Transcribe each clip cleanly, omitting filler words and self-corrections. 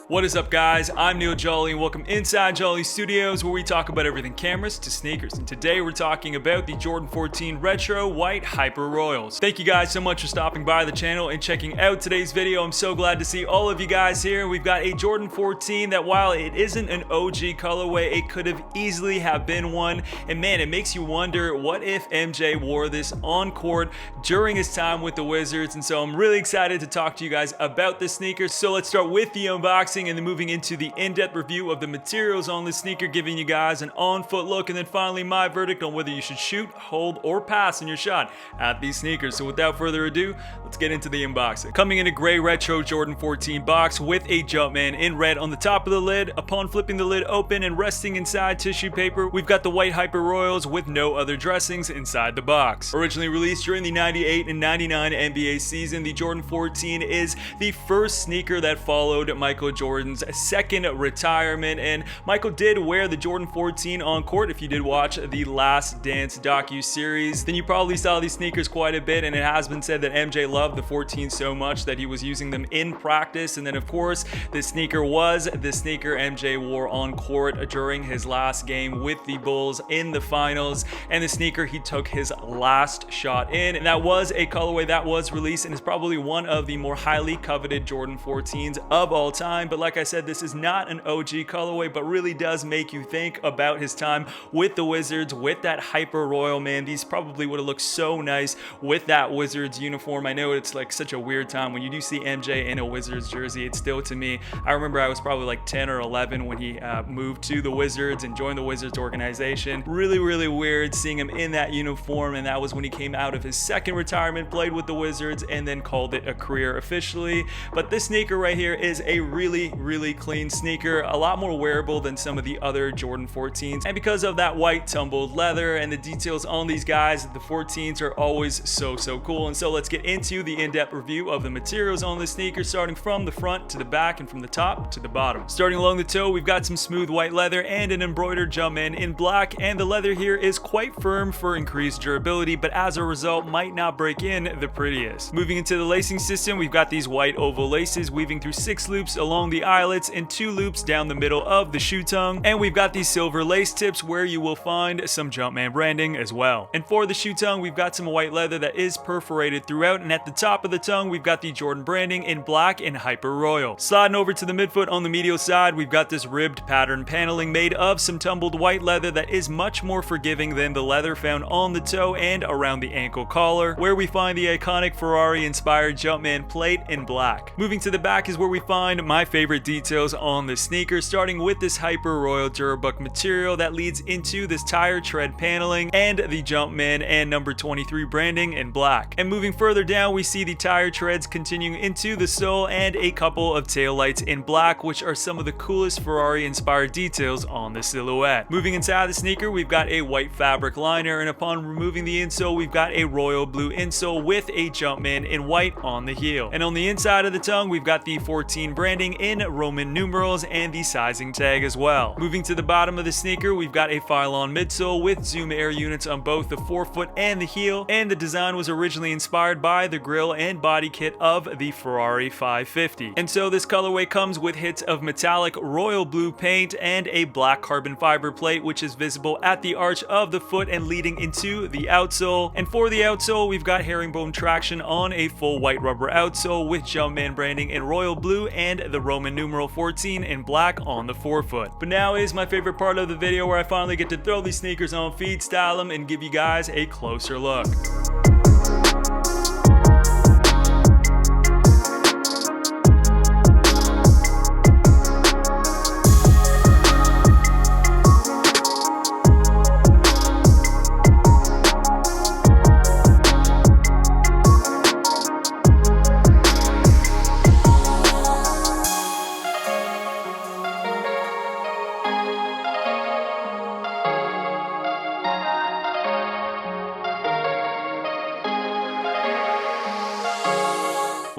What is up, guys? I'm Neal Jolly and welcome inside Jolly Studios, where we talk about everything cameras to sneakers. And today we're talking about the Jordan 14 Retro White Hyper Royals. Thank you guys so much for stopping by the channel and checking out today's video. I'm so glad to see all of you guys here. We've got a Jordan 14 that, while it isn't an OG colorway, it could have easily have been one. And man, it makes you wonder, what if MJ wore this on court during his time with the Wizards? And so I'm really excited to talk to you guys about this sneaker. So let's start with the unboxing and then moving into the in-depth review of the materials on this sneaker, giving you guys an on-foot look, and then finally my verdict on whether you should shoot, hold, or pass in your shot at these sneakers. So without further ado, let's get into the unboxing. Coming in a gray retro Jordan 14 box with a Jumpman in red on the top of the lid. Upon flipping the lid open and resting inside tissue paper, we've got the White Hyper Royals with no other dressings inside the box. Originally released during the 98 and 99 NBA season, the Jordan 14 is the first sneaker that followed Michael Jordan's second retirement, and Michael did wear the Jordan 14 on court. If you did watch the Last Dance docu-series, then you probably saw these sneakers quite a bit, and it has been said that MJ loved the 14 so much that he was using them in practice. And then of course this sneaker was the sneaker MJ wore on court during his last game with the Bulls in the finals, and the sneaker he took his last shot in, and that was a colorway that was released and is probably one of the more highly coveted Jordan 14s of all time. But like I said, this is not an OG colorway, but really does make you think about his time with the Wizards with that Hyper Royal. Man, these probably would have looked so nice with that Wizards uniform. I know it's like such a weird time when you do see MJ in a Wizards jersey. It's still, to me, I remember I was probably like 10 or 11 when he moved to the Wizards and joined the Wizards organization. Really weird seeing him in that uniform, and that was when he came out of his second retirement, played with the Wizards, and then called it a career officially. But this sneaker right here is a really clean sneaker, a lot more wearable than some of the other Jordan 14s, and because of that white tumbled leather and the details on these guys, the 14s are always so cool. And so let's get into the in-depth review of the materials on this sneaker, starting from the front to the back and from the top to the bottom. Starting along the toe, we've got some smooth white leather and an embroidered Jumpman in black, and the leather here is quite firm for increased durability, but as a result might not break in the prettiest. Moving into the lacing system, we've got these white oval laces weaving through 6 loops along the eyelets and 2 loops down the middle of the shoe tongue, and we've got these silver lace tips where you will find some Jumpman branding as well. And for the shoe tongue, we've got some white leather that is perforated throughout, and at the top of the tongue we've got the Jordan branding in black and Hyper Royal. Sliding over to the midfoot on the medial side, we've got this ribbed pattern paneling made of some tumbled white leather that is much more forgiving than the leather found on the toe and around the ankle collar, where we find the iconic Ferrari inspired Jumpman plate in black. Moving to the back is where we find my favorite details on the sneaker, starting with this Hyper Royal Durabuck material that leads into this tire tread paneling and the Jumpman and number 23 branding in black. And moving further down, we see the tire treads continuing into the sole and a couple of tail lights in black, which are some of the coolest Ferrari inspired details on the silhouette. Moving inside the sneaker, we've got a white fabric liner, and upon removing the insole, we've got a royal blue insole with a Jumpman in white on the heel. And on the inside of the tongue, we've got the 14 branding in Roman numerals and the sizing tag as well. Moving to the bottom of the sneaker, we've got a Phylon midsole with Zoom Air units on both the forefoot and the heel, and the design was originally inspired by the grille and body kit of the Ferrari 550. And so this colorway comes with hits of metallic royal blue paint and a black carbon fiber plate, which is visible at the arch of the foot and leading into the outsole. And for the outsole, we've got herringbone traction on a full white rubber outsole with Jumpman branding in royal blue and the Roman numeral 14 in black on the forefoot. But now is my favorite part of the video, where I finally get to throw these sneakers on feet, style them, and give you guys a closer look.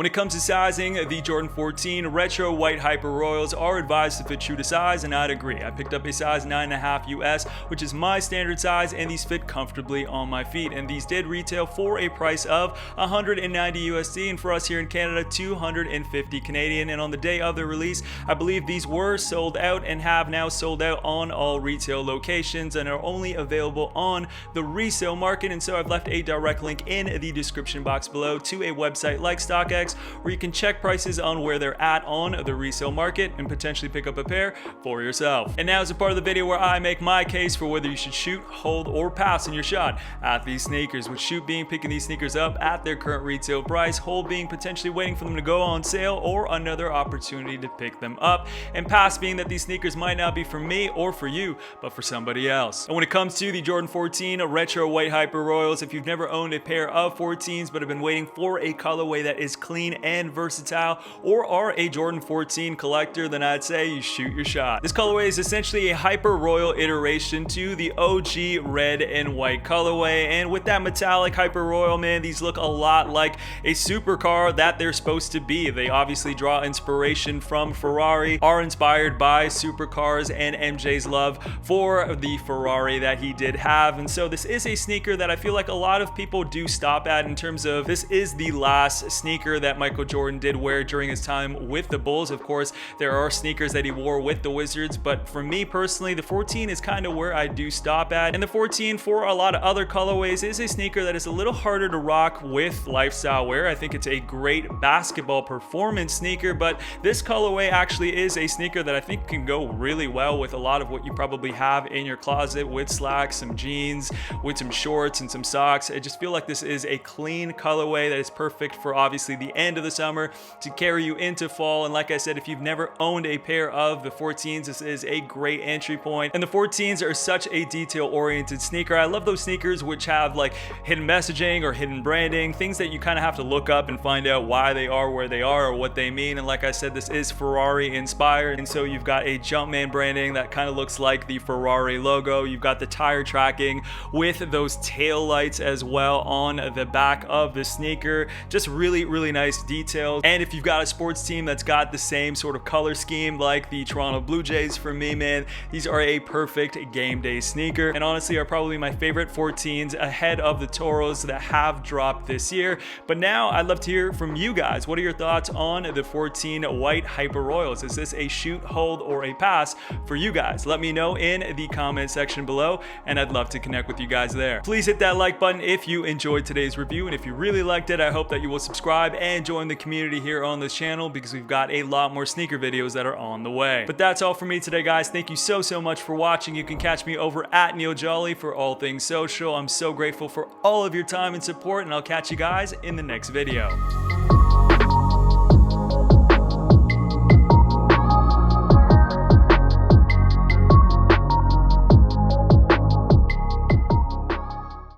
When it comes to sizing, the Jordan 14 Retro White Hyper Royals are advised to fit true to size, and I'd agree. I picked up a size 9.5 US, which is my standard size, and these fit comfortably on my feet. And these did retail for a price of 190 USD, and for us here in Canada, 250 Canadian. And on the day of their release, I believe these were sold out and have now sold out on all retail locations and are only available on the resale market. And so I've left a direct link in the description box below to a website like StockX where you can check prices on where they're at on the resale market and potentially pick up a pair for yourself. And now is a part of the video where I make my case for whether you should shoot, hold, or pass in your shot at these sneakers, with shoot being picking these sneakers up at their current retail price, hold being potentially waiting for them to go on sale or another opportunity to pick them up, and pass being that these sneakers might not be for me or for you, but for somebody else. And when it comes to the Jordan 14 Retro White Hyper Royals, if you've never owned a pair of 14s but have been waiting for a colorway that is clean and versatile, or are a Jordan 14 collector, then I'd say you shoot your shot. This colorway is essentially a Hyper Royal iteration to the OG red and white colorway, and with that metallic Hyper Royal, man, these look a lot like a supercar that they're supposed to be. They obviously draw inspiration from Ferrari, are inspired by supercars and MJ's love for the Ferrari that he did have. And so this is a sneaker that I feel like a lot of people do stop at, in terms of this is the last sneaker that Michael Jordan did wear during his time with the Bulls. Of course, there are sneakers that he wore with the Wizards, but for me personally, the 14 is kind of where I do stop at. And the 14, for a lot of other colorways, is a sneaker that is a little harder to rock with lifestyle wear. I think it's a great basketball performance sneaker, but this colorway actually is a sneaker that I think can go really well with a lot of what you probably have in your closet, with slacks, some jeans, with some shorts and some socks. I just feel like this is a clean colorway that is perfect for obviously the end of the summer to carry you into fall. And like I said, if you've never owned a pair of the 14s, this is a great entry point. And the 14s are such a detail-oriented sneaker. I love those sneakers which have like hidden messaging or hidden branding, things that you kind of have to look up and find out why they are where they are or what they mean. And like I said, this is Ferrari inspired, and so you've got a Jumpman branding that kind of looks like the Ferrari logo. You've got the tire tracking with those tail lights as well on the back of the sneaker. Just really, really nice details. And if you've got a sports team that's got the same sort of color scheme like the Toronto Blue Jays, for me, man, these are a perfect game day sneaker, and honestly are probably my favorite 14s ahead of the Toros that have dropped this year. But now I'd love to hear from you guys. What are your thoughts on the 14 White Hyper Royals? Is this a shoot, hold, or a pass for you guys? Let me know in the comment section below, and I'd love to connect with you guys there. Please hit that like button if you enjoyed today's review, and if you really liked it, I hope that you will subscribe and join the community here on this channel, because we've got a lot more sneaker videos that are on the way. But that's all for me today, guys. Thank you so much for watching. You can catch me over at Neal Jolly for all things social. I'm so grateful for all of your time and support, and I'll catch you guys in the next video.